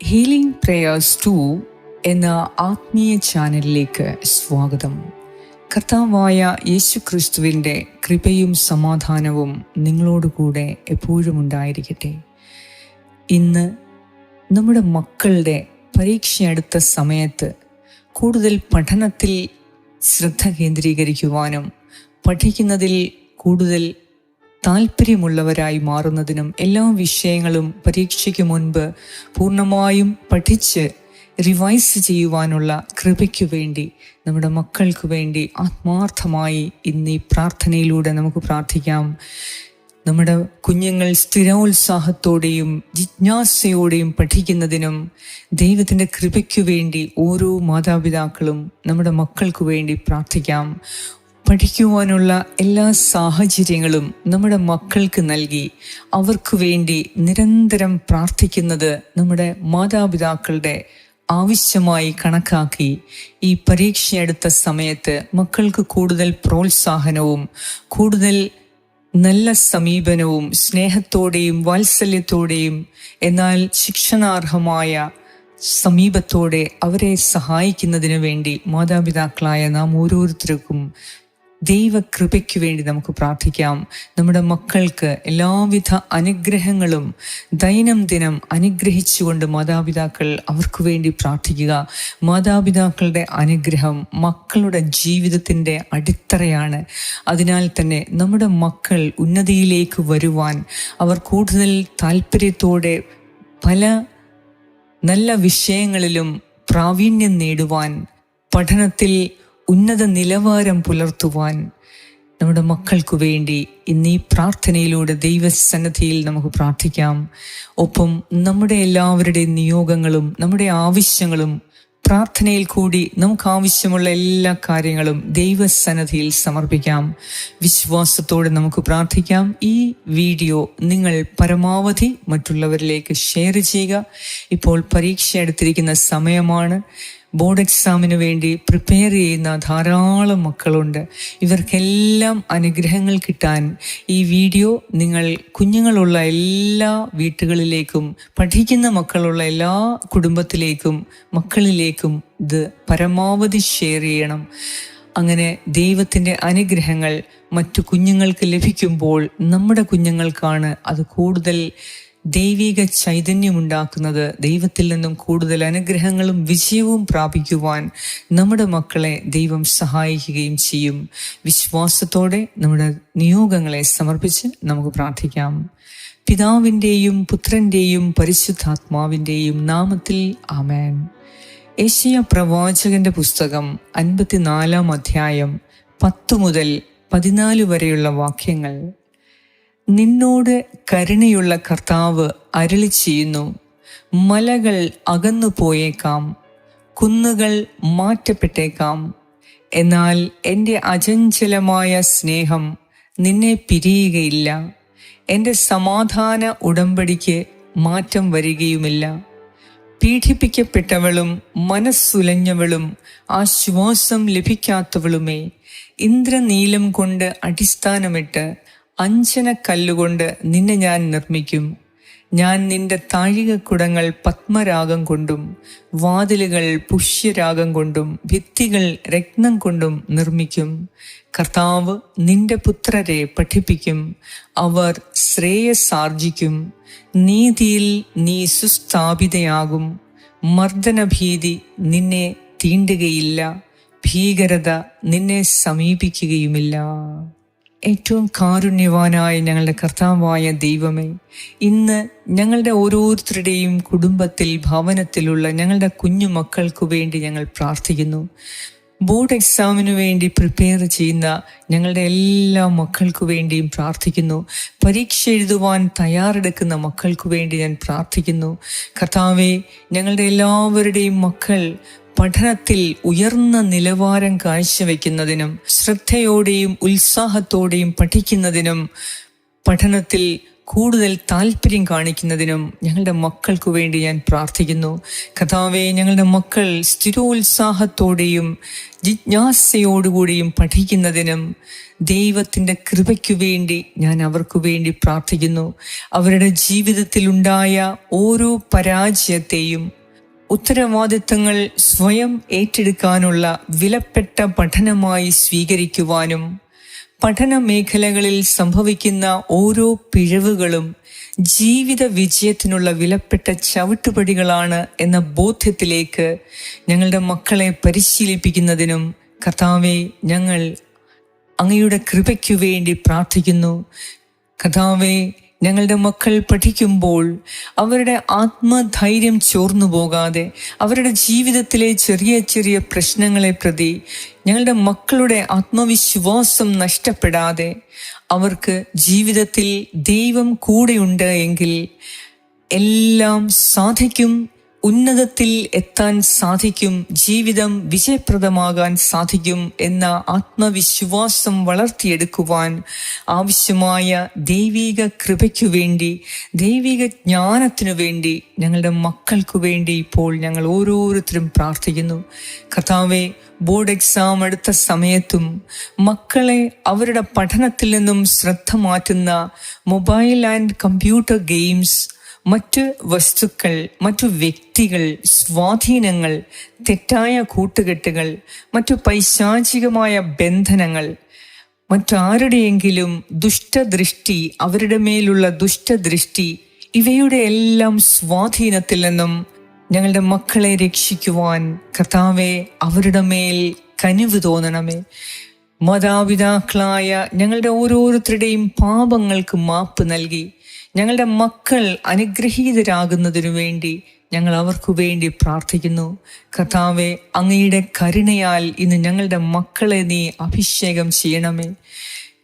Healing prayers 2 എന്ന ആത്മീയ ചാനലിലേക്ക് സ്വാഗതം. കർത്താവായ യേശുക്രിസ്തുവിൻ്റെ കൃപയും സമാധാനവും നിങ്ങളോടുകൂടെ എപ്പോഴും ഉണ്ടായിരിക്കട്ടെ. ഇന്ന് നമ്മുടെ മക്കളുടെ പരീക്ഷ അടുത്ത സമയത്ത് കൂടുതൽ പഠനത്തിൽ ശ്രദ്ധ കേന്ദ്രീകരിക്കുവാനും പഠിക്കുന്നതിൽ കൂടുതൽ താല്പര്യമുള്ളവരായി മാറുന്നതിനും എല്ലാ വിഷയങ്ങളും പരീക്ഷയ്ക്ക് മുൻപ് പൂർണ്ണമായും പഠിച്ച് റിവൈസ് ചെയ്യുവാനുള്ള കൃപയ്ക്കു വേണ്ടി നമ്മുടെ മക്കൾക്ക് വേണ്ടി ആത്മാർത്ഥമായി ഇന്ന് ഈ പ്രാർത്ഥനയിലൂടെ നമുക്ക് പ്രാർത്ഥിക്കാം. നമ്മുടെ കുഞ്ഞുങ്ങൾ സ്ഥിരോത്സാഹത്തോടെയും ജിജ്ഞാസയോടെയും പഠിക്കുന്നതിനും ദൈവത്തിൻ്റെ കൃപയ്ക്കു വേണ്ടി ഓരോ മാതാപിതാക്കളും നമ്മുടെ മക്കൾക്ക് വേണ്ടി പ്രാർത്ഥിക്കാം. പഠിക്കുവാനുള്ള എല്ലാ സാഹചര്യങ്ങളും നമ്മുടെ മക്കൾക്ക് നൽകി അവർക്ക് വേണ്ടി നിരന്തരം പ്രാർത്ഥിക്കുന്നത് നമ്മുടെ മാതാപിതാക്കളുടെ ആവശ്യമായി കണക്കാക്കി ഈ പരീക്ഷയെടുത്ത സമയത്ത് മക്കൾക്ക് കൂടുതൽ പ്രോത്സാഹനവും കൂടുതൽ നല്ല സമീപനവും സ്നേഹത്തോടെയും വാത്സല്യത്തോടെയും എന്നാൽ ശിക്ഷണാർഹമായ സമീപത്തോടെ അവരെ സഹായിക്കുന്നതിന് വേണ്ടി മാതാപിതാക്കളായ നാം ഓരോരുത്തർക്കും ദൈവകൃപയ്ക്ക് വേണ്ടി നമുക്ക് പ്രാർത്ഥിക്കാം. നമ്മുടെ മക്കൾക്ക് എല്ലാവിധ അനുഗ്രഹങ്ങളും ദൈനംദിനം അനുഗ്രഹിച്ചുകൊണ്ട് മാതാപിതാക്കൾ അവർക്ക് വേണ്ടി പ്രാർത്ഥിക്കുക. മാതാപിതാക്കളുടെ അനുഗ്രഹം മക്കളുടെ ജീവിതത്തിൻ്റെ അടിത്തറയാണ്. അതിനാൽ തന്നെ നമ്മുടെ മക്കൾ ഉന്നതിയിലേക്ക് വരുവാൻ അവർ കൂടുതൽ താല്പര്യത്തോടെ പല നല്ല വിഷയങ്ങളിലും പ്രാവീണ്യം നേടുവാൻ പഠനത്തിൽ ഉന്നത നിലവാരം പുലർത്തുവാൻ നമ്മുടെ മക്കൾക്കു വേണ്ടി ഇന്ന് ഈ പ്രാർത്ഥനയിലൂടെ ദൈവസന്നിധിയിൽ നമുക്ക് പ്രാർത്ഥിക്കാം. ഒപ്പം നമ്മുടെ എല്ലാവരുടെയും നിയോഗങ്ങളും നമ്മുടെ ആവശ്യങ്ങളും പ്രാർത്ഥനയിൽ കൂടി നമുക്ക് ആവശ്യമുള്ള എല്ലാ കാര്യങ്ങളും ദൈവസന്നിധിയിൽ സമർപ്പിക്കാം. വിശ്വാസത്തോടെ നമുക്ക് പ്രാർത്ഥിക്കാം. ഈ വീഡിയോ നിങ്ങൾ പരമാവധി മറ്റുള്ളവരിലേക്ക് ഷെയർ ചെയ്യുക. ഇപ്പോൾ പരീക്ഷ എടുത്തിരിക്കുന്ന സമയമാണ്. ബോർഡ് എക്സാമിന് വേണ്ടി പ്രിപ്പയർ ചെയ്യുന്ന ധാരാളം മക്കളുണ്ട്. ഇവർക്കെല്ലാം അനുഗ്രഹങ്ങൾ കിട്ടാൻ ഈ വീഡിയോ നിങ്ങൾ കുഞ്ഞുങ്ങളുള്ള എല്ലാ വീട്ടുകളിലേക്കും പഠിക്കുന്ന മക്കളുള്ള എല്ലാ കുടുംബത്തിലേക്കും മക്കളിലേക്കും ഇത് പരമാവധി ഷെയർ ചെയ്യണം. അങ്ങനെ ദൈവത്തിൻ്റെ അനുഗ്രഹങ്ങൾ മറ്റു കുഞ്ഞുങ്ങൾക്ക് ലഭിക്കുമ്പോൾ നമ്മുടെ കുഞ്ഞുങ്ങൾക്കാണ് അത് കൂടുതൽ ദൈവിക ചൈതന്യമുണ്ടാക്കുന്നത്. ദൈവത്തിൽ നിന്നും കൂടുതൽ അനുഗ്രഹങ്ങളും വിജയവും പ്രാപിക്കുവാൻ നമ്മുടെ മക്കളെ ദൈവം സഹായിക്കുകയും ചെയ്യും. വിശ്വാസത്തോടെ നമ്മുടെ നിയോഗങ്ങളെ സമർപ്പിച്ച് നമുക്ക് പ്രാർത്ഥിക്കാം. പിതാവിൻ്റെയും പുത്രൻ്റെയും പരിശുദ്ധാത്മാവിൻ്റെയും നാമത്തിൽ ആമേൻ. യെശയ്യാ പ്രവാചകന്റെ പുസ്തകം 54-ാം അധ്യായം 10 മുതൽ 14 വരെയുള്ള വാക്യങ്ങൾ. നിന്നോട് കരുണയുള്ള കർത്താവ് അരുളി ചെയ്യുന്നു, മലകൾ അകന്നു പോയേക്കാം, കുന്നുകൾ മാറ്റപ്പെട്ടേക്കാം, എന്നാൽ എൻ്റെ അചഞ്ചലമായ സ്നേഹം നിന്നെ പിരിയുകയില്ല. എൻ്റെ സമാധാന ഉടമ്പടിക്ക് മാറ്റം വരികയുമില്ല. പീഡിപ്പിക്കപ്പെട്ടവളും മനസ്സുലഞ്ഞവളും ആശ്വാസം ലഭിക്കാത്തവളുമേ, ഇന്ദ്രനീലം കൊണ്ട് അടിസ്ഥാനമിട്ട് അഞ്ജനക്കല്ലുകൊണ്ട് നിന്നെ ഞാൻ നിർമ്മിക്കും. ഞാൻ നിന്റെ താഴികക്കുടങ്ങൾ പത്മരാഗം കൊണ്ടും വാതിലുകൾ പുഷ്യരാഗം കൊണ്ടും ഭിത്തികൾ രത്നം കൊണ്ടും നിർമ്മിക്കും. കർത്താവ് നിന്റെ പുത്രരെ പഠിപ്പിക്കും, അവർ ശ്രേയസ്സാർജിക്കും. നീതിയിൽ നീ സുസ്ഥാപിതയാകും. മർദ്ദനഭീതി നിന്നെ തീണ്ടുകയില്ല, ഭീകരത നിന്നെ സമീപിക്കുകയുമില്ല. ഏറ്റവും കാരുണ്യവാനായ ഞങ്ങളുടെ കർത്താവായ ദൈവമേ, ഇന്ന് ഞങ്ങളുടെ ഓരോരുത്തരുടെയും കുടുംബത്തിൽ ഭവനത്തിലുള്ള ഞങ്ങളുടെ കുഞ്ഞു മക്കൾക്കു വേണ്ടി ഞങ്ങൾ പ്രാർത്ഥിക്കുന്നു. ബോർഡ് എക്സാമിനു വേണ്ടി പ്രിപ്പയർ ചെയ്യുന്ന ഞങ്ങളുടെ എല്ലാ മക്കൾക്കു വേണ്ടിയും പ്രാർത്ഥിക്കുന്നു. പരീക്ഷ എഴുതുവാൻ തയ്യാറെടുക്കുന്ന മക്കൾക്കു വേണ്ടി ഞാൻ പ്രാർത്ഥിക്കുന്നു. കർത്താവേ, ഞങ്ങളുടെ എല്ലാവരുടെയും മക്കൾ പഠനത്തിൽ ഉയർന്ന നിലവാരം കാഴ്ചവെക്കുന്നതിനും ശ്രദ്ധയോടെയും ഉത്സാഹത്തോടെയും പഠിക്കുന്നതിനും പഠനത്തിൽ കൂടുതൽ താല്പര്യം കാണിക്കുന്നതിനും ഞങ്ങളുടെ മക്കൾക്ക് വേണ്ടി ഞാൻ പ്രാർത്ഥിക്കുന്നു. കർത്താവേ, ഞങ്ങളുടെ മക്കൾ സ്ഥിരോത്സാഹത്തോടെയും ജിജ്ഞാസയോടുകൂടിയും പഠിക്കുന്നതിനും ദൈവത്തിൻ്റെ കൃപയ്ക്കു വേണ്ടി ഞാൻ അവർക്ക് വേണ്ടി പ്രാർത്ഥിക്കുന്നു. അവരുടെ ജീവിതത്തിലുണ്ടായ ഓരോ പരാജയത്തെയും ഉത്തരവാദിത്തങ്ങൾ സ്വയം ഏറ്റെടുക്കാനുള്ള വിലപ്പെട്ട പഠനമായി സ്വീകരിക്കുവാനും പഠന മേഖലകളിൽ സംഭവിക്കുന്ന ഓരോ പിഴവുകളും ജീവിത വിജയത്തിനുള്ള വിലപ്പെട്ട ചവിട്ടുപടികളാണ് എന്ന ബോധ്യത്തിലേക്ക് ഞങ്ങളുടെ മക്കളെ പരിശീലിപ്പിക്കുന്നതിനും കർത്താവേ, ഞങ്ങൾ അങ്ങയുടെ കൃപയ്ക്കു വേണ്ടി പ്രാർത്ഥിക്കുന്നു. കർത്താവേ, ഞങ്ങളുടെ മക്കൾ പഠിക്കുമ്പോൾ അവരുടെ ആത്മധൈര്യം ചോർന്നു പോകാതെ, അവരുടെ ജീവിതത്തിലെ ചെറിയ ചെറിയ പ്രശ്നങ്ങളെ പ്രതി ഞങ്ങളുടെ മക്കളുടെ ആത്മവിശ്വാസം നഷ്ടപ്പെടാതെ, അവർക്ക് ജീവിതത്തിൽ ദൈവം കൂടെയുണ്ട് എങ്കിൽ എല്ലാം സാധിക്കും, ഉന്നതത്തിൽ എത്താൻ സാധിക്കും, ജീവിതം വിജയപ്രദമാകാൻ സാധിക്കും എന്ന ആത്മവിശ്വാസം വളർത്തിയെടുക്കുവാൻ ആവശ്യമായ ദൈവിക കൃപയ്ക്കു വേണ്ടി, ദൈവിക ജ്ഞാനത്തിനു വേണ്ടി ഞങ്ങളുടെ മക്കൾക്കു വേണ്ടി ഇപ്പോൾ ഞങ്ങൾ ഓരോരുത്തരും പ്രാർത്ഥിക്കുന്നു. കർത്താവേ, ബോർഡ് എക്സാം അടുത്ത സമയത്തും മക്കളെ അവരുടെ പഠനത്തിൽ നിന്നും ശ്രദ്ധ മാറ്റുന്ന മൊബൈൽ ആൻഡ് കമ്പ്യൂട്ടർ ഗെയിംസ്, മറ്റു വസ്തുക്കൾ, മറ്റു വ്യക്തികൾ, സ്വാധീനങ്ങൾ, തെറ്റായ കൂട്ടുകെട്ടുകൾ, മറ്റു പൈശാചികമായ ബന്ധനങ്ങൾ, മറ്റാരുടെയെങ്കിലും ദുഷ്ടദൃഷ്ടി, അവരുടെ മേലുള്ള ദുഷ്ടദൃഷ്ടി, ഇവയുടെ എല്ലാം സ്വാധീനത്തിൽ നിന്നും ഞങ്ങളുടെ മക്കളെ രക്ഷിക്കുവാൻ കർത്താവേ, അവരുടെ മേൽ കനിവ് തോന്നണമേ. മാതാപിതാക്കളായ ഞങ്ങളുടെ ഓരോരുത്തരുടെയും പാപങ്ങൾക്ക് മാപ്പ് നൽകി ഞങ്ങളുടെ മക്കൾ അനുഗ്രഹീതരാകുന്നതിനു വേണ്ടി ഞങ്ങൾ അവർക്കു വേണ്ടി പ്രാർത്ഥിക്കുന്നു. കർത്താവേ, അങ്ങയുടെ കരുണയാൽ ഇന്ന് ഞങ്ങളുടെ മക്കളെ നീ അഭിഷേകം ചെയ്യണമേ.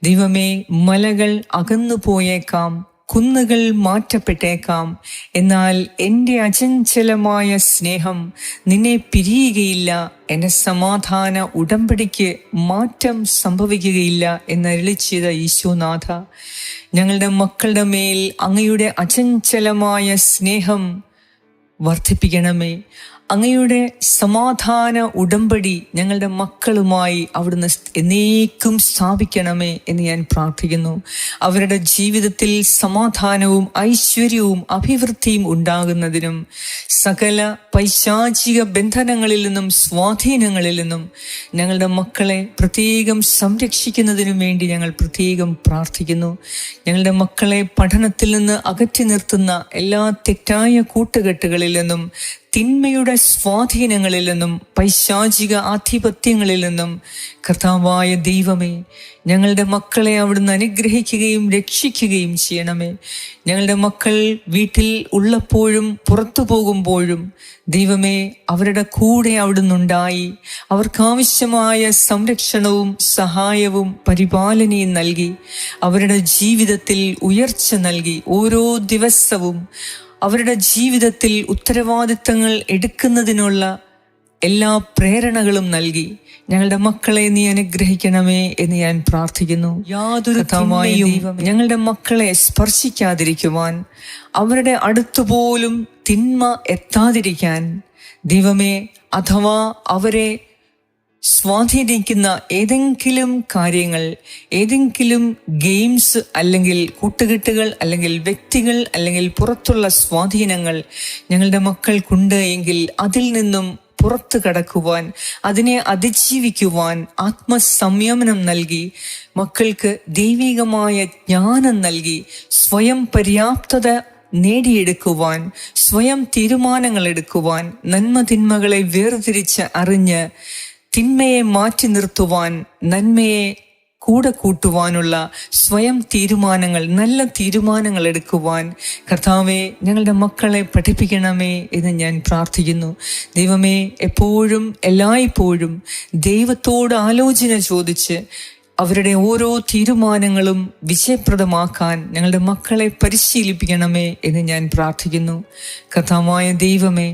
ദൈവമേ, മലകൾ അകന്നു പോയേക്കാം, കുന്നുകൾ മാറ്റപ്പെട്ടേക്കാം, എന്നാൽ എൻ്റെ അചഞ്ചലമായ സ്നേഹം നിന്നെ പിരിയുകയില്ല, എൻ്റെ സമാധാന ഉടമ്പടിക്ക് മാറ്റം സംഭവിക്കുകയില്ല എന്നരുളിച്ചത് ഈശോനാഥ, ഞങ്ങളുടെ മക്കളുടെ മേൽ അങ്ങയുടെ അചഞ്ചലമായ സ്നേഹം വർദ്ധിപ്പിക്കണമേ. അങ്ങയുടെ സമാധാന ഉടമ്പടി ഞങ്ങളുടെ മക്കളുമായി അവിടുന്ന് എന്നേക്കും സ്ഥാപിക്കണമേ എന്ന് ഞാൻ പ്രാർത്ഥിക്കുന്നു. അവരുടെ ജീവിതത്തിൽ സമാധാനവും ഐശ്വര്യവും അഭിവൃദ്ധിയും ഉണ്ടാകുന്നതിനും സകല പൈശാചിക ബന്ധനങ്ങളിൽ നിന്നും സ്വാധീനങ്ങളിൽ നിന്നും ഞങ്ങളുടെ മക്കളെ പ്രത്യേകം സംരക്ഷിക്കുന്നതിനും വേണ്ടി ഞങ്ങൾ പ്രത്യേകം പ്രാർത്ഥിക്കുന്നു. ഞങ്ങളുടെ മക്കളെ പഠനത്തിൽ നിന്ന് അകറ്റി നിർത്തുന്ന എല്ലാ തെറ്റായ കൂട്ടുകെട്ടുകളിൽ നിന്നും, തിന്മയുടെ സ്വാധീനങ്ങളിൽ നിന്നും, പൈശാചിക ആധിപത്യങ്ങളിൽ നിന്നും കർത്താവായ ദൈവമേ, ഞങ്ങളുടെ മക്കളെ അവിടുന്ന് അനുഗ്രഹിക്കുകയും രക്ഷിക്കുകയും ചെയ്യണമേ. ഞങ്ങളുടെ മക്കൾ വീട്ടിൽ ഉള്ളപ്പോഴും പുറത്തു പോകുമ്പോഴും ദൈവമേ, അവരുടെ കൂടെ അവിടുന്നുണ്ടായി അവർക്കാവശ്യമായ സംരക്ഷണവും സഹായവും പരിപാലനയും നൽകി അവരുടെ ജീവിതത്തിൽ ഉയർച്ച നൽകി ഓരോ ദിവസവും അവരുടെ ജീവിതത്തിൽ ഉത്തരവാദിത്തങ്ങൾ എടുക്കുന്നതിനുള്ള എല്ലാ പ്രേരണകളും നൽകി ഞങ്ങളുടെ മക്കളെ നീ അനുഗ്രഹിക്കണമേ എന്ന് ഞാൻ പ്രാർത്ഥിക്കുന്നു. യാതൊരു തിന്മയും ഞങ്ങളുടെ മക്കളെ സ്പർശിക്കാതിരിക്കുവാൻ, അവരുടെ അടുത്തുപോലും തിന്മ എത്താതിരിക്കാൻ ദൈവമേ, അഥവാ അവരെ സ്വാധീനിക്കുന്ന ഏതെങ്കിലും കാര്യങ്ങൾ, ഏതെങ്കിലും ഗെയിംസ് അല്ലെങ്കിൽ കൂട്ടുകെട്ടുകൾ അല്ലെങ്കിൽ വ്യക്തികൾ അല്ലെങ്കിൽ പുറത്തുള്ള സ്വാധീനങ്ങൾ ഞങ്ങളുടെ മക്കൾക്കുണ്ട് എങ്കിൽ അതിൽ നിന്നും പുറത്തു കടക്കുവാൻ, അതിനെ അതിജീവിക്കുവാൻ ആത്മസംയമനം നൽകി മക്കൾക്ക് ദൈവികമായ ജ്ഞാനം നൽകി സ്വയം പര്യാപ്തത നേടിയെടുക്കുവാൻ, സ്വയം തീരുമാനങ്ങൾ എടുക്കുവാൻ, നന്മ തിന്മകളെ വേർതിരിച്ച് അറിഞ്ഞ് തിന്മയെ മാറ്റി നിർത്തുവാൻ, നന്മയെ കൂടെ കൂട്ടുവാനുള്ള സ്വയം തീരുമാനങ്ങൾ, നല്ല തീരുമാനങ്ങൾ എടുക്കുവാൻ കർത്താവെ ഞങ്ങളുടെ മക്കളെ പഠിപ്പിക്കണമേ എന്ന് ഞാൻ പ്രാർത്ഥിക്കുന്നു. ദൈവമേ, എപ്പോഴും എല്ലായ്പ്പോഴും ദൈവത്തോട് ആലോചന ചോദിച്ച് അവരുടെ ഓരോ തീരുമാനങ്ങളും വിജയപ്രദമാക്കാൻ ഞങ്ങളുടെ മക്കളെ പരിശീലിപ്പിക്കണമേ എന്ന് ഞാൻ പ്രാർത്ഥിക്കുന്നു. കർത്താവായ ദൈവമേ,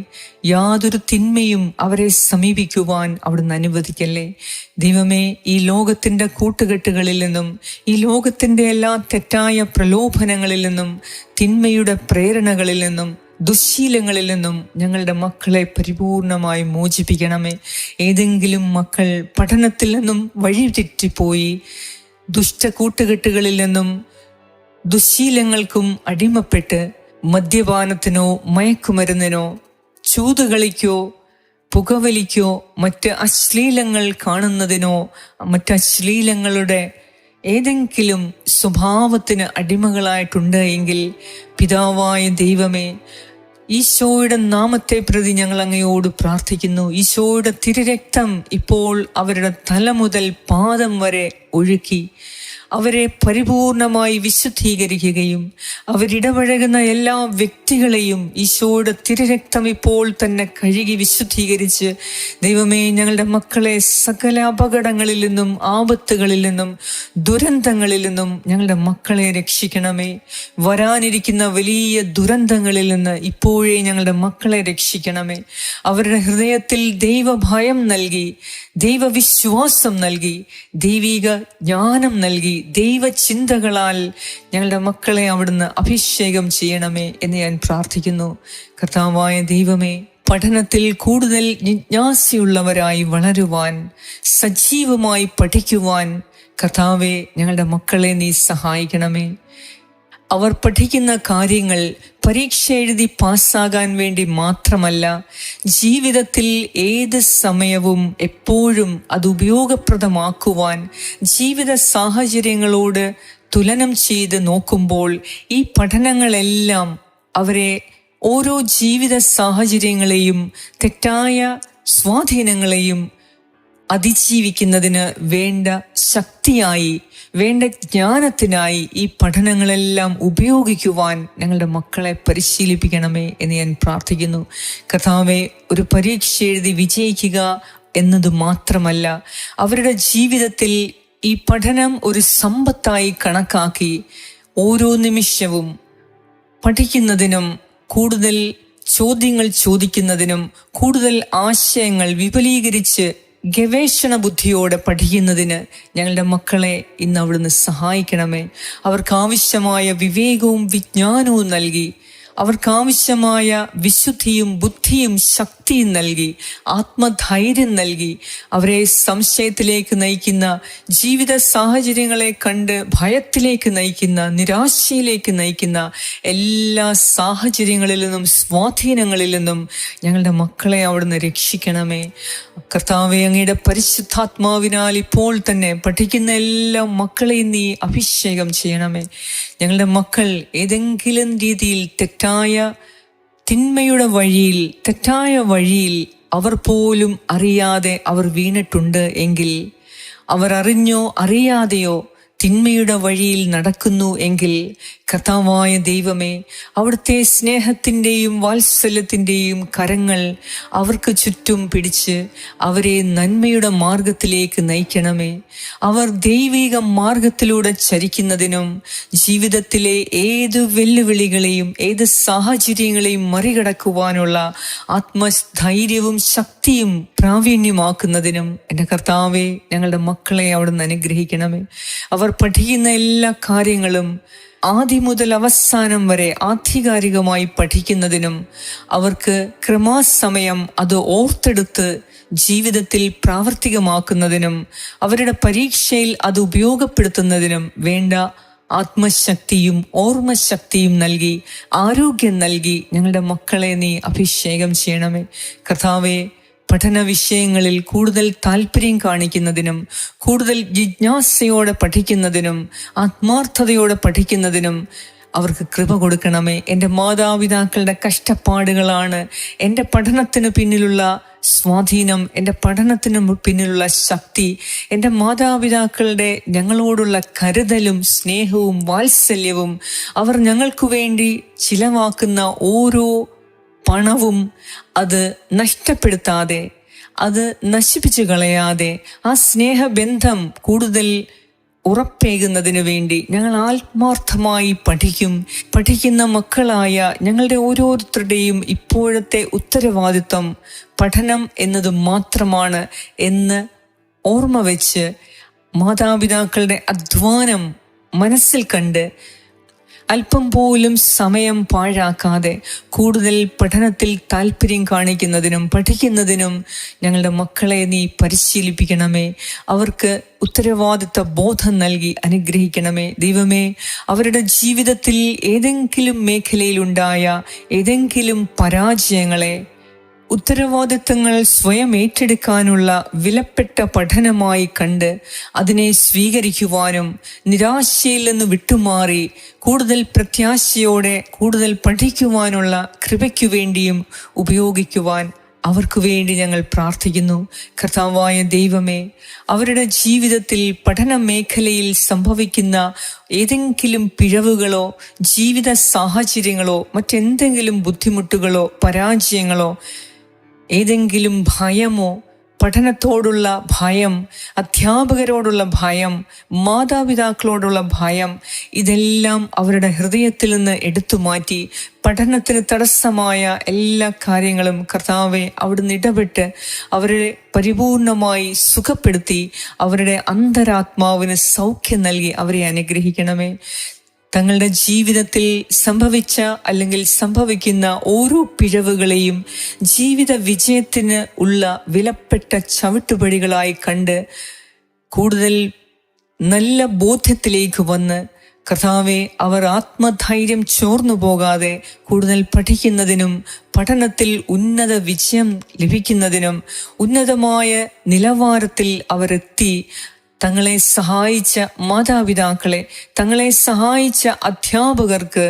യാതൊരു തിന്മയും അവരെ സമീപിക്കുവാൻ അവിടുന്ന് അനുവദിക്കല്ലേ. ദൈവമേ, ഈ ലോകത്തിൻ്റെ കൂട്ടുകെട്ടുകളിൽ നിന്നും, ഈ ലോകത്തിൻ്റെ എല്ലാ തെറ്റായ പ്രലോഭനങ്ങളിൽ നിന്നും, തിന്മയുടെ പ്രേരണകളിൽ നിന്നും, ദുശ്ശീലങ്ങളിൽ നിന്നും ഞങ്ങളുടെ മക്കളെ പരിപൂർണമായി മോചിപ്പിക്കണമേ. ഏതെങ്കിലും മക്കൾ പഠനത്തിൽ നിന്നും വഴിതെറ്റിപ്പോയി ദുഷ്ടകൂട്ടുകെട്ടുകളിൽ നിന്നും ദുശ്ശീലങ്ങൾക്കും അടിമപ്പെട്ട് മദ്യപാനത്തിനോ മയക്കുമരുന്നിനോ ചൂതുകളിക്കോ പുകവലിക്കോ മറ്റ് അശ്ലീലങ്ങൾ കാണുന്നതിനോ മറ്റ് അശ്ലീലങ്ങളുടെ ഏതെങ്കിലും സ്വഭാവത്തിന് അടിമകളായിട്ടുണ്ട് എങ്കിൽ പിതാവായ ദൈവമേ, ഈശോയുടെ നാമത്തെ പ്രതി ഞങ്ങൾ അങ്ങയോട് പ്രാർത്ഥിക്കുന്നു. ഈശോയുടെ തിരുരക്തം ഇപ്പോൾ അവരുടെ തല മുതൽ പാദം വരെ ഒഴുക്കി അവരെ പരിപൂർണമായി വിശുദ്ധീകരിക്കുകയും അവരിടപഴകുന്ന എല്ലാ വ്യക്തികളെയും ഈശോയുടെ തിരുരക്തം ഇപ്പോൾ തന്നെ കഴുകി വിശുദ്ധീകരിച്ച് ദൈവമേ, ഞങ്ങളുടെ മക്കളെ സകല അപകടങ്ങളിൽ നിന്നും ആപത്തുകളിൽ നിന്നും ദുരന്തങ്ങളിൽ നിന്നും ഞങ്ങളുടെ മക്കളെ രക്ഷിക്കണമേ. വരാനിരിക്കുന്ന വലിയ ദുരന്തങ്ങളിൽ നിന്ന് ഇപ്പോഴേ ഞങ്ങളുടെ മക്കളെ രക്ഷിക്കണമേ. അവരുടെ ഹൃദയത്തിൽ ദൈവഭയം നൽകി, ദൈവവിശ്വാസം നൽകി, ദൈവിക ജ്ഞാനം നൽകി, ദൈവചിന്തകളാൽ ഞങ്ങളുടെ മക്കളെ അവിടുന്ന് അഭിഷേകം ചെയ്യണമേ എന്ന് ഞാൻ പ്രാർത്ഥിക്കുന്നു. കർത്താവായ ദൈവമേ, പഠനത്തിൽ കൂടുതൽ ജിജ്ഞാസയുള്ളവരായി വളരുവാൻ, സജീവമായി പഠിക്കുവാൻ കർത്താവേ ഞങ്ങളുടെ മക്കളെ നീ സഹായിക്കണമേ. അവർ പഠിക്കുന്ന കാര്യങ്ങൾ പരീക്ഷ എഴുതി പാസ്സാകാൻ വേണ്ടി മാത്രമല്ല, ജീവിതത്തിൽ ഏത് സമയവും എപ്പോഴും അത് ഉപയോഗപ്രദമാക്കുവാൻ, ജീവിത സാഹചര്യങ്ങളോട് തുലനം ചെയ്ത് നോക്കുമ്പോൾ ഈ പഠനങ്ങളെല്ലാം അവരെ ഓരോ ജീവിത സാഹചര്യങ്ങളെയും തെറ്റായ സ്വാധീനങ്ങളെയും അതിജീവിക്കുന്നതിന് വേണ്ട ശക്തിയായി, വേണ്ട ജ്ഞാനത്തിനായി ഈ പഠനങ്ങളെല്ലാം ഉപയോഗിക്കുവാൻ ഞങ്ങളുടെ മക്കളെ പരിശീലിപ്പിക്കണമേ എന്ന് ഞാൻ പ്രാർത്ഥിക്കുന്നു. കർത്താവേ, ഒരു പരീക്ഷ എഴുതി വിജയിക്കുക എന്നത് മാത്രമല്ല, അവരുടെ ജീവിതത്തിൽ ഈ പഠനം ഒരു സമ്പത്തായി കണക്കാക്കി ഓരോ നിമിഷവും പഠിക്കുന്നതിനും കൂടുതൽ ചോദ്യങ്ങൾ ചോദിക്കുന്നതിനും കൂടുതൽ ആശയങ്ങൾ വിപുലീകരിച്ച് ഗവേഷണ ബുദ്ധിയോടെ പഠിക്കുന്നതിന് ഞങ്ങളുടെ മക്കളെ ഇന്ന് അവിടുന്ന് സഹായിക്കണമേ. അവർക്കാവശ്യമായ വിവേകവും വിജ്ഞാനവും നൽകി, അവർക്കാവശ്യമായ വിശുദ്ധിയും ബുദ്ധിയും ശക്തിയും നൽകി, ആത്മധൈര്യം നൽകി, അവരെ സംശയത്തിലേക്ക് നയിക്കുന്ന, ജീവിത സാഹചര്യങ്ങളെ കണ്ട് ഭയത്തിലേക്ക് നയിക്കുന്ന, നിരാശയിലേക്ക് നയിക്കുന്ന എല്ലാ സാഹചര്യങ്ങളിൽ നിന്നും സ്വാധീനങ്ങളിൽ നിന്നും ഞങ്ങളുടെ മക്കളെ അവിടുന്ന് രക്ഷിക്കണമേ. കർത്താവേ, അങ്ങയുടെ പരിശുദ്ധാത്മാവിനാൽ ഇപ്പോൾ തന്നെ പഠിക്കുന്ന എല്ലാ മക്കളെയും നീ അഭിഷേകം ചെയ്യണമേ. ഞങ്ങളുടെ മക്കൾ ഏതെങ്കിലും രീതിയിൽ തിന്മയുടെ വഴിയിൽ, തെറ്റായ വഴിയിൽ അവർ പോലും അറിയാതെ അവർ വീണിട്ടുണ്ട് എങ്കിൽ, അവർ അറിഞ്ഞോ അറിയാതെയോ തിന്മയുടെ വഴിയിൽ നടക്കുന്നു എങ്കിൽ, കർത്താവായ ദൈവമേ, അവിടുത്തെ സ്നേഹത്തിൻ്റെയും വാത്സല്യത്തിൻ്റെയും കരങ്ങൾ അവർക്ക് ചുറ്റും പിടിച്ച് അവരെ നന്മയുടെ മാർഗത്തിലേക്ക് നയിക്കണമേ. അവർ ദൈവിക മാർഗത്തിലൂടെ ചരിക്കുന്നതിനും ജീവിതത്തിലെ ഏത് വെല്ലുവിളികളെയും ഏത് സാഹചര്യങ്ങളെയും മറികടക്കുവാനുള്ള ആത്മധൈര്യവും ശക്തിയും പ്രാവീണ്യമാക്കുന്നതിനും എൻ്റെ കർത്താവേ, ഞങ്ങളുടെ മക്കളെ അവിടുന്ന് അനുഗ്രഹിക്കണമേ. അവർ പഠിക്കുന്ന എല്ലാ കാര്യങ്ങളും ആദ്യം മുതൽ അവസാനം വരെ ആധികാരികമായി പഠിക്കുന്നതിനും അവർക്ക് ക്രമാസമയം അത് ഓർത്തെടുത്ത് ജീവിതത്തിൽ പ്രാവർത്തികമാക്കുന്നതിനും അവരുടെ പരീക്ഷയിൽ അത് ഉപയോഗപ്പെടുത്തുന്നതിനും വേണ്ട ആത്മശക്തിയും ഓർമ്മശക്തിയും നൽകി, ആരോഗ്യം നൽകി ഞങ്ങളുടെ മക്കളെ നീ അഭിഷേകം ചെയ്യണമേ. കർത്താവേ, പഠന വിഷയങ്ങളിൽ കൂടുതൽ താല്പര്യം കാണിക്കുന്നതിനും കൂടുതൽ ജിജ്ഞാസയോടെ പഠിക്കുന്നതിനും ആത്മാർത്ഥതയോടെ പഠിക്കുന്നതിനും അവർക്ക് കൃപ കൊടുക്കണമേ. എൻ്റെ മാതാപിതാക്കളുടെ കഷ്ടപ്പാടുകളാണ് എൻ്റെ പഠനത്തിന് പിന്നിലുള്ള സ്വാധീനം, എൻ്റെ പഠനത്തിന് പിന്നിലുള്ള ശക്തി, എൻ്റെ മാതാപിതാക്കളുടെ ഞങ്ങളോടുള്ള കരുതലും സ്നേഹവും വാത്സല്യവും, അവർ ഞങ്ങൾക്ക് വേണ്ടി ചിലവാക്കുന്ന ഓരോ പണവും അത് നഷ്ടപ്പെടുത്താതെ, അത് നശിപ്പിച്ചു കളയാതെ, ആ സ്നേഹബന്ധം കൂടുതൽ ഉറപ്പേകുന്നതിനു വേണ്ടി ഞങ്ങൾ ആത്മാർത്ഥമായി പഠിക്കുന്ന മക്കളായ ഞങ്ങളുടെ ഓരോരുത്തരുടെയും ഇപ്പോഴത്തെ ഉത്തരവാദിത്വം പഠനം എന്നത് മാത്രമാണ് എന്ന് ഓർമ്മ വെച്ച് മാതാപിതാക്കളുടെ അധ്വാനം മനസ്സിൽ കണ്ട് അല്പം പോലും സമയം പാഴാക്കാതെ കൂടുതൽ പഠനത്തിൽ താല്പര്യം കാണിക്കുന്നതിനും പഠിക്കുന്നതിനും ഞങ്ങളുടെ മക്കളെ നീ പരിശീലിപ്പിക്കണമേ. അവർക്ക് ഉത്തരവാദിത്ത ബോധം നൽകി അനുഗ്രഹിക്കണമേ. ദൈവമേ, അവരുടെ ജീവിതത്തിൽ ഏതെങ്കിലും മേഖലയിലുണ്ടായ ഏതെങ്കിലും പരാജയങ്ങളെ ഉത്തരവാദിത്തങ്ങൾ സ്വയം ഏറ്റെടുക്കാനുള്ള വിലപ്പെട്ട പഠനമായി കണ്ട് അതിനെ സ്വീകരിക്കുവാനും നിരാശയിൽ നിന്ന് വിട്ടുമാറി കൂടുതൽ പ്രത്യാശയോടെ കൂടുതൽ പഠിക്കുവാനുള്ള കൃപയ്ക്കു വേണ്ടിയും ഉപയോഗിക്കുവാൻ അവർക്ക് വേണ്ടി ഞങ്ങൾ പ്രാർത്ഥിക്കുന്നു. കർത്താവായ ദൈവമേ, അവരുടെ ജീവിതത്തിൽ പഠന മേഖലയിൽ സംഭവിക്കുന്ന ഏതെങ്കിലും പിഴവുകളോ ജീവിത സാഹചര്യങ്ങളോ മറ്റെന്തെങ്കിലും ബുദ്ധിമുട്ടുകളോ പരാജയങ്ങളോ ഏതെങ്കിലും ഭയമോ, പഠനത്തോടുള്ള ഭയം, അധ്യാപകരോടുള്ള ഭയം, മാതാപിതാക്കളോടുള്ള ഭയം, ഇതെല്ലാം അവരുടെ ഹൃദയത്തിൽ നിന്ന് എടുത്തു മാറ്റി പഠനത്തിന് തടസ്സമായ എല്ലാ കാര്യങ്ങളും കർത്താവെ അവിടുന്ന് ഇടപെട്ട് അവരെ പരിപൂർണമായി സുഖപ്പെടുത്തി അവരുടെ അന്തരാത്മാവിന് സൗഖ്യം നൽകി അവരെ അനുഗ്രഹിക്കണമേ. തങ്ങളുടെ ജീവിതത്തിൽ സംഭവിച്ച അല്ലെങ്കിൽ സംഭവിക്കുന്ന ഓരോ പിഴവുകളെയും ജീവിത വിജയത്തിന് ഉള്ള വിലപ്പെട്ട ചവിട്ടുപടികളായി കണ്ട് കൂടുതൽ നല്ല ബോധ്യത്തിലേക്ക് വന്ന് കർത്താവെ അവർ ആത്മധൈര്യം ചോർന്നു പോകാതെ കൂടുതൽ പഠിക്കുന്നതിനും പഠനത്തിൽ ഉന്നത വിജയം ലഭിക്കുന്നതിനും ഉന്നതമായ നിലവാരത്തിൽ അവരെത്തി തങ്ങളെ സഹായിച്ച മാതാപിതാക്കളെ, തങ്ങളെ സഹായിച്ച അധ്യാപകർക്ക്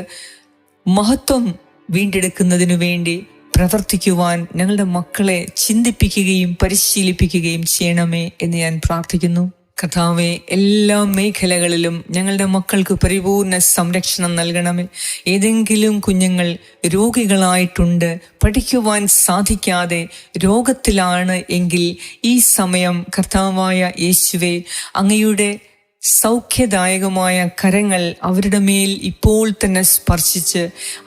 മഹത്വം വീണ്ടെടുക്കുന്നതിനു വേണ്ടി പ്രവർത്തിക്കുവാൻ ഞങ്ങളുടെ മക്കളെ ചിന്തിപ്പിക്കുകയും പരിശീലിപ്പിക്കുകയും ചെയ്യണമേ എന്ന് ഞാൻ പ്രാർത്ഥിക്കുന്നു. കർത്താവെ, എല്ലാ മേഖലകളിലും ഞങ്ങളുടെ മക്കൾക്ക് പരിപൂർണ സംരക്ഷണം നൽകണമേ. ഏതെങ്കിലും കുഞ്ഞുങ്ങൾ രോഗികളായിട്ടുണ്ട്, പഠിക്കുവാൻ സാധിക്കാതെ രോഗത്തിലാണ് എങ്കിൽ ഈ സമയം കർത്താവായ യേശുവേ, അങ്ങയുടെ സൗഖ്യദായകമായ കരങ്ങൾ അവരുടെ മേൽ ഇപ്പോൾ തന്നെ സ്പർശിച്ച്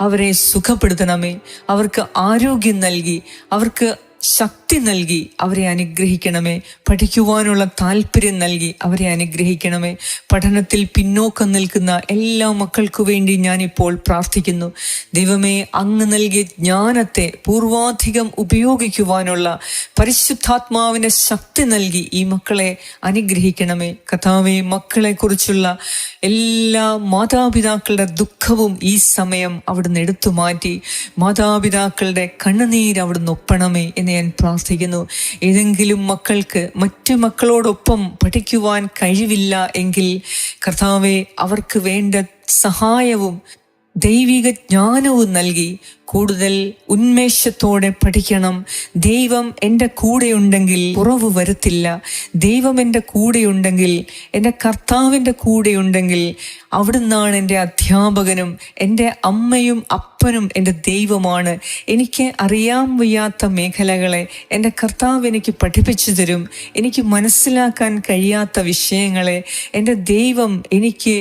അവരെ സുഖപ്പെടുത്തണമേ. അവർക്ക് ആരോഗ്യം നൽകി, അവർക്ക് ശക്തി നൽകി അവരെ അനുഗ്രഹിക്കണമേ. പഠിക്കുവാനുള്ള താല്പര്യം നൽകി അവരെ അനുഗ്രഹിക്കണമേ. പഠനത്തിൽ പിന്നോക്കം നിൽക്കുന്ന എല്ലാ മക്കൾക്കു വേണ്ടി ഞാനിപ്പോൾ പ്രാർത്ഥിക്കുന്നു. ദൈവമേ, അങ്ങ് നൽകിയ ജ്ഞാനത്തെ പൂർവാധികം ഉപയോഗിക്കുവാനുള്ള പരിശുദ്ധാത്മാവിന്റെ ശക്തി നൽകി ഈ മക്കളെ അനുഗ്രഹിക്കണമേ. കർത്താവേ, മക്കളെ കുറിച്ചുള്ള എല്ലാ മാതാപിതാക്കളുടെ ദുഃഖവും ഈ സമയം അവിടുന്ന് എടുത്തു മാറ്റി മാതാപിതാക്കളുടെ കണ്ണുനീര് അവിടുന്ന് ഒപ്പണമേ എന്ന് ഞാൻ പ്രാർത്ഥിക്കുന്നു. ഏതെങ്കിലും മക്കൾക്ക് മറ്റു മക്കളോടൊപ്പം പഠിക്കുവാൻ കഴിവില്ല എങ്കിൽ കർത്താവെ, അവർക്ക് വേണ്ട സഹായവും ദൈവിക ജ്ഞാനവും നൽകി കൂടുതൽ ഉന്മേഷത്തോടെ പഠിക്കണം. ദൈവം എൻ്റെ കൂടെയുണ്ടെങ്കിൽ കുറവ് വരത്തില്ല. ദൈവം എൻ്റെ കൂടെയുണ്ടെങ്കിൽ, എൻ്റെ കർത്താവിൻ്റെ കൂടെയുണ്ടെങ്കിൽ അവിടുന്നാണ് എൻ്റെ അധ്യാപകനും എൻ്റെ അമ്മയും അപ്പനും എൻ്റെ ദൈവമാണ്. എനിക്ക് അറിയാൻ വയ്യാത്ത മേഖലകളെ എൻ്റെ കർത്താവ് എനിക്ക് പഠിപ്പിച്ചു തരും. എനിക്ക് മനസ്സിലാക്കാൻ കഴിയാത്ത വിഷയങ്ങളെ എൻ്റെ ദൈവം എനിക്ക്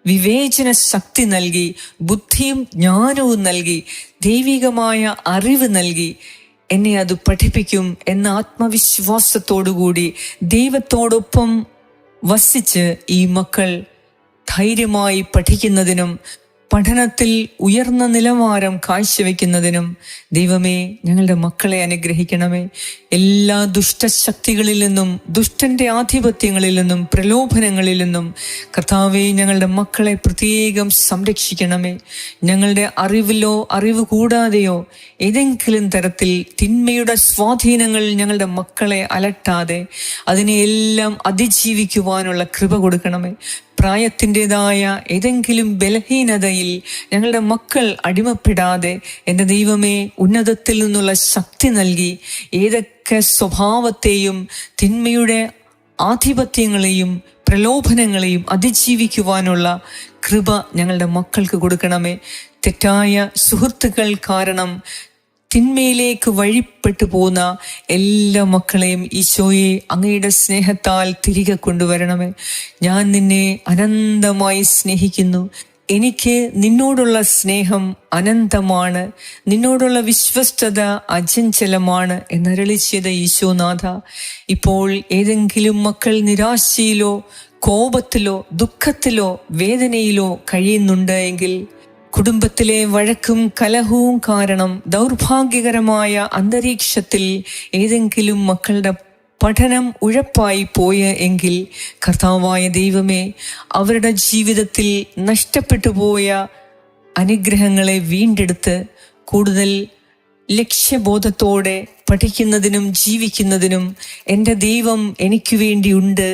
വിവേചന ശക്തി നൽകി, ബുദ്ധിയും ജ്ഞാനവും നൽകി, ദൈവികമായ അറിവ് നൽകി എന്നെ അത് പഠിപ്പിക്കും എന്ന ആത്മവിശ്വാസത്തോടുകൂടി ദൈവത്തോടൊപ്പം വസിച്ച് ഈ മക്കൾ ധൈര്യമായി പഠിക്കുന്നതിനും പഠനത്തിൽ ഉയർന്ന നിലവാരം കാഴ്ചവെക്കുന്നതിനും ദൈവമേ, ഞങ്ങളുടെ മക്കളെ അനുഗ്രഹിക്കണമേ. എല്ലാ ദുഷ്ടശക്തികളിൽ നിന്നും, ദുഷ്ടന്റെ ആധിപത്യങ്ങളിൽ നിന്നും, പ്രലോഭനങ്ങളിൽ നിന്നും കർത്താവേ, ഞങ്ങളുടെ മക്കളെ പ്രത്യേകം സംരക്ഷിക്കണമേ. ഞങ്ങളുടെ അറിവിലോ അറിവ് കൂടാതെയോ ഏതെങ്കിലും തരത്തിൽ തിന്മയുടെ സ്വാധീനങ്ങൾ ഞങ്ങളുടെ മക്കളെ അലട്ടാതെ അതിനെയെല്ലാം അതിജീവിക്കുവാനുള്ള കൃപ കൊടുക്കണമേ. പ്രായത്തിൻ്റെതായ ഏതെങ്കിലും ബലഹീനതയിൽ ഞങ്ങളുടെ മക്കൾ അടിമപ്പെടാതെ എൻ്റെ ദൈവമേ, ഉന്നതത്തിൽ നിന്നുള്ള ശക്തി നൽകി ഏതൊക്കെ സ്വഭാവത്തെയും തിന്മയുടെ ആധിപത്യങ്ങളെയും പ്രലോഭനങ്ങളെയും അതിജീവിക്കുവാനുള്ള കൃപ ഞങ്ങളുടെ മക്കൾക്ക് കൊടുക്കണമേ. തെറ്റായ സുഹൃത്തുക്കൾ കാരണം തിന്മയിലേക്ക് വഴിപ്പെട്ടു പോന്ന എല്ലാ മക്കളെയും ഈശോയെ അങ്ങയുടെ സ്നേഹത്താൽ തിരികെ കൊണ്ടുവരണമേ. ഞാൻ നിന്നെ അനന്തമായി സ്നേഹിക്കുന്നു. എനിക്ക് നിന്നോടുള്ള സ്നേഹം അനന്തമാണ്, നിന്നോടുള്ള വിശ്വസ്തത അചഞ്ചലമാണ് എന്നരുളി ചെയ്ത ഈശോനാഥ, ഇപ്പോൾ ഏതെങ്കിലും മക്കൾ നിരാശയിലോ കോപത്തിലോ ദുഃഖത്തിലോ വേദനയിലോ കഴിയുന്നുണ്ട് എങ്കിൽ, കുടുംബത്തിലെ വഴക്കും കലഹവും കാരണം ദൗർഭാഗ്യകരമായ അന്തരീക്ഷത്തിൽ ഏതെങ്കിലും മക്കളുടെ പഠനം ഉഴപ്പായി പോയ എങ്കിൽ, കർത്താവായ ദൈവമേ, അവരുടെ ജീവിതത്തിൽ നഷ്ടപ്പെട്ടു പോയ അനുഗ്രഹങ്ങളെ വീണ്ടെടുത്ത് കൂടുതൽ ലക്ഷ്യബോധത്തോടെ പഠിക്കുന്നതിനും ജീവിക്കുന്നതിനും എൻ്റെ ദൈവം എനിക്ക് വേണ്ടിയുണ്ട്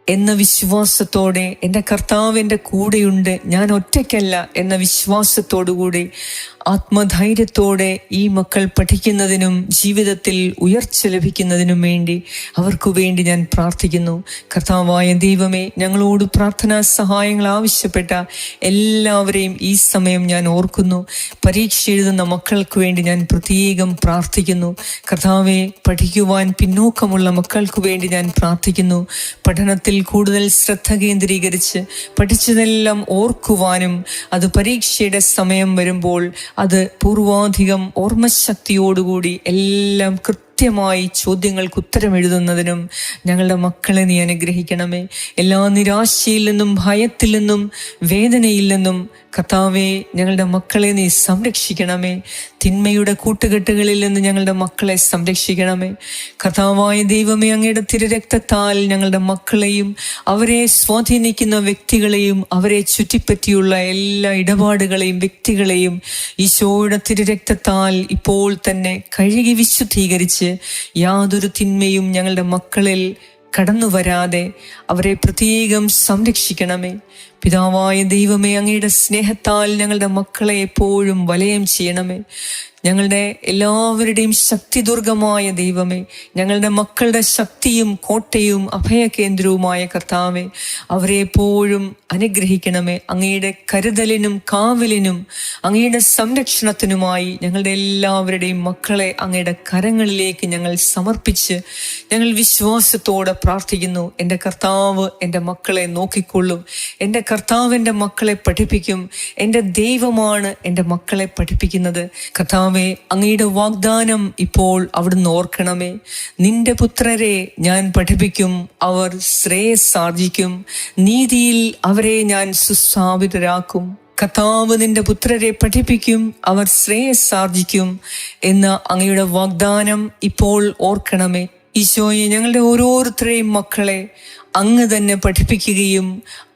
എന്ന വിശ്വാസത്തോടെ, എൻ്റെ കർത്താവ് എൻ്റെ കൂടെയുണ്ട്, ഞാൻ ഒറ്റയ്ക്കല്ല എന്ന വിശ്വാസത്തോടുകൂടി ആത്മധൈര്യത്തോടെ ഈ മക്കൾ പഠിക്കുന്നതിനും ജീവിതത്തിൽ ഉയർച്ച ലഭിക്കുന്നതിനും വേണ്ടി അവർക്കു വേണ്ടി ഞാൻ പ്രാർത്ഥിക്കുന്നു. കർത്താവായ ദൈവമേ, ഞങ്ങളോട് പ്രാർത്ഥനാ സഹായങ്ങൾ ആവശ്യപ്പെട്ട എല്ലാവരെയും ഈ സമയം ഞാൻ ഓർക്കുന്നു. പരീക്ഷ എഴുതുന്ന മക്കൾക്ക് വേണ്ടി ഞാൻ പ്രത്യേകം പ്രാർത്ഥിക്കുന്നു. കർത്താവെ, പഠിക്കുവാൻ പിന്നോക്കമുള്ള മക്കൾക്ക് വേണ്ടി ഞാൻ പ്രാർത്ഥിക്കുന്നു. പഠനത്തിൽ കൂടുതൽ ശ്രദ്ധ കേന്ദ്രീകരിച്ച് പഠിച്ചതെല്ലാം ഓർക്കുവാനും അത് പരീക്ഷയുടെ സമയം വരുമ്പോൾ അത് പൂർവാധികം ഓർമ്മശക്തിയോടുകൂടി എല്ലാം കൃത്യമായി ചോദ്യങ്ങൾക്ക് ഉത്തരം എഴുതുന്നതിനും ഞങ്ങളുടെ മക്കളെ നീ അനുഗ്രഹിക്കണമേ. എല്ലാ നിരാശയിൽ നിന്നും ഭയത്തിൽ നിന്നും വേദനയിൽ നിന്നും കർത്താവേ, ഞങ്ങളുടെ മക്കളെ നീ സംരക്ഷിക്കണമേ. തിന്മയുടെ കൂട്ടുകെട്ടുകളിൽ നിന്ന് ഞങ്ങളുടെ മക്കളെ സംരക്ഷിക്കണമേ. കർത്താവായ ദൈവമേ, അങ്ങയുടെ തിരുരക്തത്താൽ ഞങ്ങളുടെ മക്കളെയും അവരെ സ്വാധീനിക്കുന്ന വ്യക്തികളെയും അവരെ ചുറ്റിപ്പറ്റിയുള്ള എല്ലാ ഇടപാടുകളെയും വ്യക്തികളെയും ഈശോയുടെ തിരുരക്തത്താൽ ഇപ്പോൾ തന്നെ കഴുകി വിശുദ്ധീകരിച്ച് യാതൊരു തിന്മയും ഞങ്ങളുടെ മക്കളിൽ കടന്നു വരാതെ അവരെ പ്രത്യേകം സംരക്ഷിക്കണമേ. പിതാവായ ദൈവമേ, അങ്ങയുടെ സ്നേഹത്താൽ ഞങ്ങളുടെ മക്കളെ എപ്പോഴും വലയം ചെയ്യണമേ. ഞങ്ങളുടെ എല്ലാവരുടെയും ശക്തിദുർഗമായ ദൈവമേ, ഞങ്ങളുടെ മക്കളുടെ ശക്തിയും കോട്ടയും അഭയകേന്ദ്രവുമായ കർത്താവേ, അവരെ എപ്പോഴും അനുഗ്രഹിക്കണമേ. അങ്ങയുടെ കരുതലിനും കാവലിനും അങ്ങയുടെ സംരക്ഷണത്തിനുമായി ഞങ്ങളുടെ എല്ലാവരുടെയും മക്കളെ അങ്ങയുടെ കരങ്ങളിലേക്ക് ഞങ്ങൾ സമർപ്പിച്ച് ഞങ്ങൾ വിശ്വാസത്തോടെ പ്രാർത്ഥിക്കുന്നു. എൻ്റെ കർത്താവ് എൻ്റെ മക്കളെ നോക്കിക്കൊള്ളും. എൻ്റെ കർത്താവ് എൻ്റെ മക്കളെ പഠിപ്പിക്കും. എൻ്റെ ദൈവമാണ് എൻ്റെ മക്കളെ പഠിപ്പിക്കുന്നത്. കർത്താവേ, അങ്ങയുടെ വാഗ്ദാനം ഇപ്പോൾ അവിടുന്ന് ഓർക്കണമേ. നിന്റെ പുത്രരെ ഞാൻ പഠിപ്പിക്കും, അവർ ശ്രേയസ്സാർജിക്കും, നീതിയിൽ അവരെ ഞാൻ സുസ്ഥാപിതരാക്കും. കർത്താവ് നിന്റെ പുത്രരെ പഠിപ്പിക്കും, അവർ ശ്രേയസ്സാർജിക്കും എന്ന അങ്ങയുടെ വാഗ്ദാനം ഇപ്പോൾ ഓർക്കണമേ. ഈശോയെ, ഞങ്ങളുടെ ഓരോരുത്തരെയും മക്കളെ അങ്ങ് തന്നെ പഠിപ്പിക്കുകയും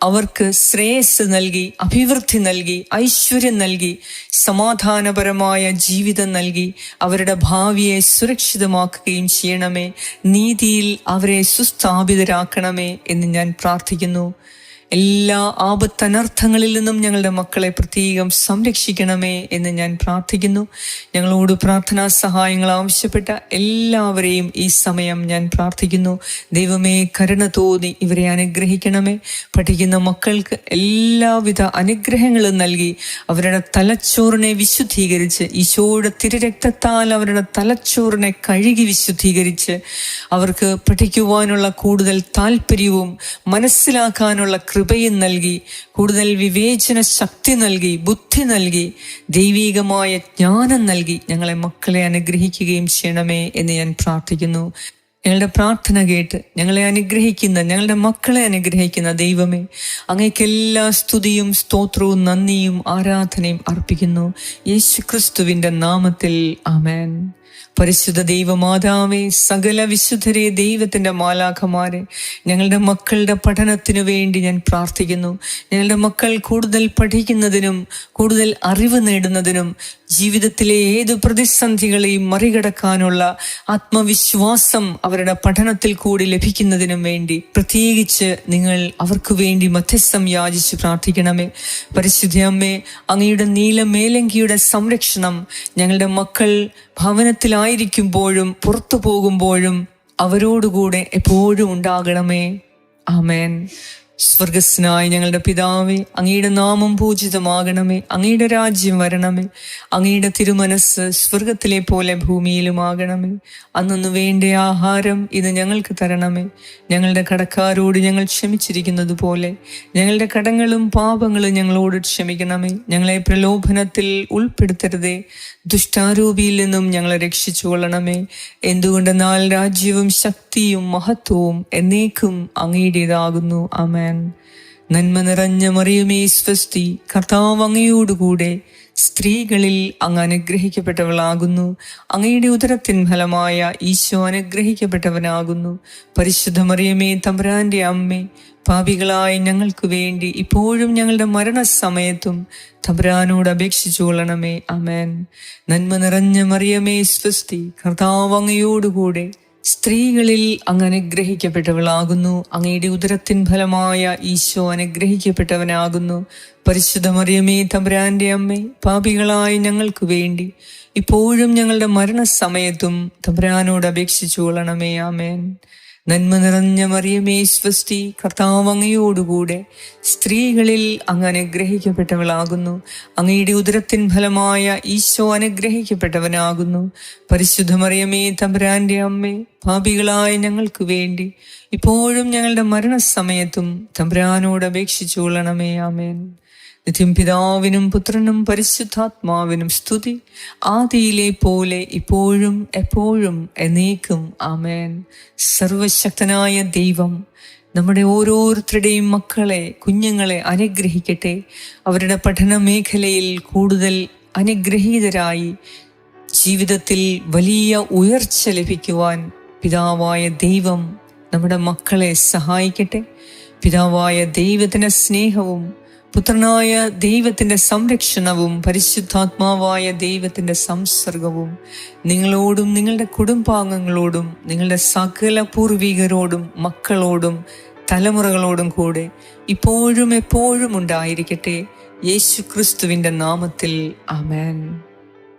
അവർക്ക് ശ്രേയസ് നൽകി, അഭിവൃദ്ധി നൽകി, ഐശ്വര്യം നൽകി, സമാധാനപരമായ ജീവിതം നൽകി അവരുടെ ഭാവിയെ സുരക്ഷിതമാക്കുകയും ചെയ്യണമേ. നീതിയിൽ അവരെ സുസ്ഥാപിതരാക്കണമേ എന്ന് ഞാൻ പ്രാർത്ഥിക്കുന്നു. എല്ലാ ആപത്തനർത്ഥങ്ങളിൽ നിന്നും ഞങ്ങളുടെ മക്കളെ പ്രത്യേകം സംരക്ഷിക്കണമേ എന്ന് ഞാൻ പ്രാർത്ഥിക്കുന്നു. ഞങ്ങളോട് പ്രാർത്ഥനാ സഹായങ്ങൾ ആവശ്യപ്പെട്ട എല്ലാവരെയും ഈ സമയം ഞാൻ പ്രാർത്ഥിക്കുന്നു. ദൈവമേ, കരുണ തോന്നി ഇവരെ അനുഗ്രഹിക്കണമേ. പഠിക്കുന്ന മക്കൾക്ക് എല്ലാവിധ അനുഗ്രഹങ്ങളും നൽകി അവരുടെ തലച്ചോറിനെ വിശുദ്ധീകരിച്ച് ഈശോയുടെ തിരുരക്തത്താൽ അവരുടെ തലച്ചോറിനെ കഴുകി വിശുദ്ധീകരിച്ച് അവർക്ക് പഠിക്കുവാനുള്ള കൂടുതൽ താല്പര്യവും മനസ്സിലാക്കാനുള്ള കൃപയും നൽകി, കൂടുതൽ വിവേചന ശക്തി നൽകി, ബുദ്ധി നൽകി, ദൈവികമായ ജ്ഞാനം നൽകി ഞങ്ങളെ മക്കളെ അനുഗ്രഹിക്കുകയും ചെയ്യണമേ എന്ന് ഞാൻ പ്രാർത്ഥിക്കുന്നു. ഞങ്ങളുടെ പ്രാർത്ഥന കേട്ട് ഞങ്ങളെ അനുഗ്രഹിക്കുന്ന, ഞങ്ങളുടെ മക്കളെ അനുഗ്രഹിക്കുന്ന ദൈവമേ, അങ്ങേക്ക് എല്ലാ സ്തുതിയും സ്തോത്രവും നന്ദിയും ആരാധനയും അർപ്പിക്കുന്നു. യേശുക്രിസ്തുവിന്റെ നാമത്തിൽ ആമേൻ. പരിശുദ്ധ ദൈവമാതാവേ, സകല വിശുദ്ധരെ, ദൈവത്തിന്റെ മാലാഖമാരെ, ഞങ്ങളുടെ മക്കളുടെ പഠനത്തിനു വേണ്ടി ഞാൻ പ്രാർത്ഥിക്കുന്നു. ഞങ്ങളുടെ മക്കൾ കൂടുതൽ പഠിക്കുന്നതിനും കൂടുതൽ അറിവ് നേടുന്നതിനും ജീവിതത്തിലെ ഏതു പ്രതിസന്ധികളെയും മറികടക്കാനുള്ള ആത്മവിശ്വാസം അവരുടെ പഠനത്തിൽ കൂടി ലഭിക്കുന്നതിനും വേണ്ടി പ്രത്യേകിച്ച് നിങ്ങൾ അവർക്ക് വേണ്ടി മധ്യസ്ഥം യാചിച്ച് പ്രാർത്ഥിക്കണമേ. പരിശുദ്ധ അമ്മേ, അങ്ങയുടെ നീലമേലങ്കിയുടെ സംരക്ഷണം ഞങ്ങളുടെ മക്കൾ ഭവനത്തിലായിരിക്കുമ്പോഴും പുറത്തു പോകുമ്പോഴും അവരോടുകൂടെ എപ്പോഴും ഉണ്ടാകണമേ. ആമേൻ. സ്വർഗസ്നായ ഞങ്ങളുടെ പിതാവേ, അങ്ങയുടെ നാമം പൂജിതമാകണമേ. അങ്ങയുടെ രാജ്യം വരണമേ. അങ്ങയുടെ തിരുമനസ് സ്വർഗത്തിലെ പോലെ ഭൂമിയിലുമാകണമേ. അന്നു വേണ്ട ആഹാരം ഇത് ഞങ്ങൾക്ക് തരണമേ. ഞങ്ങളുടെ കടക്കാരോട് ഞങ്ങൾ ക്ഷമിച്ചിരിക്കുന്നത് പോലെ ഞങ്ങളുടെ കടങ്ങളും പാപങ്ങളും ഞങ്ങളോട് ക്ഷമിക്കണമേ. ഞങ്ങളെ പ്രലോഭനത്തിൽ ഉൾപ്പെടുത്തരുതേ, ദുഷ്ടാരൂപിയിൽ നിന്നും ഞങ്ങളെ രക്ഷിച്ചു കൊള്ളണമേ. എന്തുകൊണ്ടെന്നാൽ രാജ്യവും ശക്തിയും മഹത്വവും എന്നേക്കും അങ്ങയുടേതാകുന്നു. ആമേൻ. നന്മ നിറഞ്ഞ മറിയമേ സ്വസ്തി, കർത്താവ് അങ്ങയോടുകൂടെ സ്ത്രീകളിൽ അങ്ങ് അനുഗ്രഹിക്കപ്പെട്ടവളാകുന്നു. അങ്ങയുടെ ഉദരത്തിൻ ഫലമായ ഈശോ അനുഗ്രഹിക്കപ്പെട്ടവനാകുന്നു. പരിശുദ്ധ മറിയമേ തമ്പുരാന്റെ അമ്മേ, പാപികളായ ഞങ്ങൾക്ക് വേണ്ടി ഇപ്പോഴും ഞങ്ങളുടെ മരണസമയത്തും തമ്പുരാനോട് അപേക്ഷിച്ചു കൊള്ളണമേ. ആമേൻ. നന്മ നിറഞ്ഞ മറിയമേ സ്വസ്തി, കർത്താവ് അങ്ങയോടുകൂടെ സ്ത്രീകളിൽ അങ്ങ് അനുഗ്രഹിക്കപ്പെട്ടവളാകുന്നു. അങ്ങയുടെ ഉദരത്തിൻ ഫലമായ ഈശോ അനുഗ്രഹിക്കപ്പെട്ടവനാകുന്നു. പരിശുദ്ധ മറിയമേ തമ്പുരാന്റെ അമ്മേ, പാപികളായ ഞങ്ങൾക്ക് വേണ്ടി ഇപ്പോഴും ഞങ്ങളുടെ മരണസമയത്തും തമ്പുരാനോട് അപേക്ഷിച്ചു കൊള്ളണമേ. ആമേൻ. നന്മ നിറഞ്ഞ മറിയമേ സ്വസ്തി, കർത്താവ് അങ്ങയോടുകൂടെ സ്ത്രീകളിൽ അങ്ങ് അനുഗ്രഹിക്കപ്പെട്ടവളാകുന്നു. അങ്ങയുടെ ഉദരത്തിൻ ഫലമായ ഈശോ അനുഗ്രഹിക്കപ്പെട്ടവനാകുന്നു. പരിശുദ്ധ മറിയമേ തമ്പുരാന്റെ അമ്മേ, പാപികളായ ഞങ്ങൾക്ക് വേണ്ടി ഇപ്പോഴും ഞങ്ങളുടെ മരണസമയത്തും തമ്പുരാനോട് അപേക്ഷിച്ചു കൊള്ളണമേ. ആമേൻ. നിത്യം പിതാവിനും പുത്രനും പരിശുദ്ധാത്മാവിനും സ്തുതി, ആദിയിലെ പോലെ ഇപ്പോഴും എപ്പോഴും എന്നേക്കും. ആമേൻ. സർവശക്തനായ ദൈവം നമ്മുടെ ഓരോരുത്തരുടെയും കുഞ്ഞുങ്ങളെ അനുഗ്രഹിക്കട്ടെ. അവരുടെ പഠന മേഖലയിൽ കൂടുതൽ അനുഗ്രഹീതരായി ജീവിതത്തിൽ വലിയ ഉയർച്ച ലഭിക്കുവാൻ പിതാവായ ദൈവം നമ്മുടെ മക്കളെ സഹായിക്കട്ടെ. പിതാവായ ദൈവത്തിന്റെ സ്നേഹവും പുത്രനായ ദൈവത്തിന്റെ സംരക്ഷണവും പരിശുദ്ധാത്മാവായ ദൈവത്തിന്റെ സംസർഗവും നിങ്ങളോടും നിങ്ങളുടെ കുടുംബാംഗങ്ങളോടും നിങ്ങളുടെ സകല പൂർവികരോടും മക്കളോടും തലമുറകളോടും കൂടെ ഇപ്പോഴും എപ്പോഴും ഉണ്ടായിരിക്കട്ടെ. യേശു ക്രിസ്തുവിന്റെ നാമത്തിൽ. ആമേൻ.